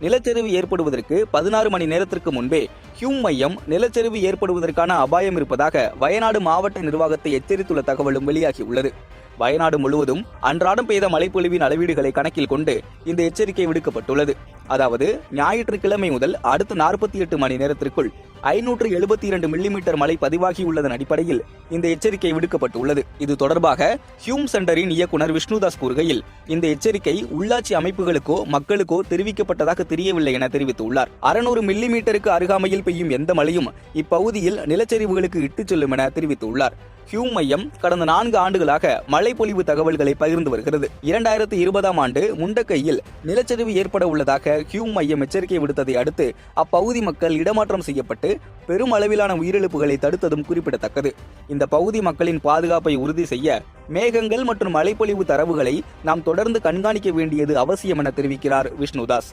நிலச்சரிவு ஏற்படுவதற்கு 16 மணி நேரத்திற்கு முன்பே ஹியூம் மையம் நிலச்சரிவு ஏற்படுவதற்கான அபாயம் இருப்பதாக வயநாடு மாவட்ட நிர்வாகத்தை எச்சரித்துள்ள தகவலும் வெளியாகியுள்ளது. வயநாடு முழுவதும் அன்றாடம் பெய்த மழைப்பொழிவின் அளவீடுகளை கணக்கில் கொண்டு இந்த எச்சரிக்கை விடுக்கப்பட்டுள்ளது. அதாவது ஞாயிற்றுக்கிழமை முதல் அடுத்த 48 மணி நேரத்திற்குள் 572 மில்லிமீட்டர் மழை பதிவாகியுள்ளதன் அடிப்படையில் இந்த எச்சரிக்கை விடுக்கப்பட்டுள்ளது. இது தொடர்பாக ஹியூம் சென்டரின் இயக்குனர் விஷ்ணுதாஸ் கூறுகையில், இந்த எச்சரிக்கை உள்ளாட்சி அமைப்புகளுக்கோ மக்களுக்கோ தெரிவிக்கப்பட்டதாக தெரியவில்லை என தெரிவித்துள்ளார். 600 மில்லிமீட்டருக்கு அருகாமையில் பெய்யும் எந்த மழையும் இப்பகுதியில் நிலச்சரிவுகளுக்கு இட்டுச் செல்லும் என தெரிவித்துள்ளார். ஹியூம் மையம் கடந்த 4 ஆண்டுகளாக மழைப்பொழிவு தகவல்களை பகிர்ந்து வருகிறது. 2020ஆம் ஆண்டு முண்டக்கையில் நிலச்சரிவு ஏற்பட உள்ளதாக ஹியூம் மையம் எச்சரிக்கை விடுத்ததை அடுத்து அப்பகுதி மக்கள் இடமாற்றம் செய்யப்பட்டு பெரும் அளவிலான உயிரிழப்புகளை தடுத்ததும் குறிப்பிடத்தக்கது. இந்த பகுதி மக்களின் பாதுகாப்பை உறுதி செய்ய மேகங்கள் மற்றும் மழைப்பொழிவு தரவுகளை நாம் தொடர்ந்து கண்காணிக்க வேண்டியது அவசியம் என தெரிவிக்கிறார் விஷ்ணுதாஸ்.